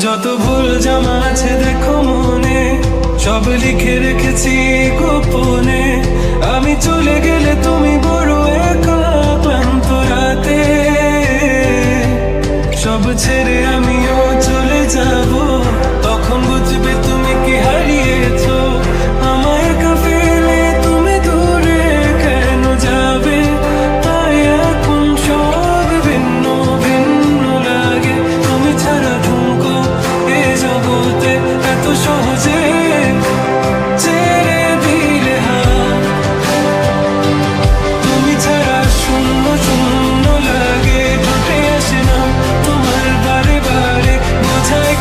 যত ভুল জমা আছে দেখো মনে, সব লিখে রেখেছি গোপনে। আমি চলে গেলে তুমি বড় একা ক্লান্ত রাতে, সব ছেড়ে আমিও চলে যাব। তখন বুঝবে তুমি কি হারিয়েছো, আমায় একা ফেলে তুমি দূরে কেন যাবে। তাই এখন সব ভিন্ন ভিন্ন লাগে, তুমি ছাড়া ঠুমকো এ জগতে এত সহজে ছেড়ে দিলে হাত। তুমি ছাড়া শূন্য শূন্য লাগে, ঠোঁটে আসে না তোমার বারে বারে বোঝায়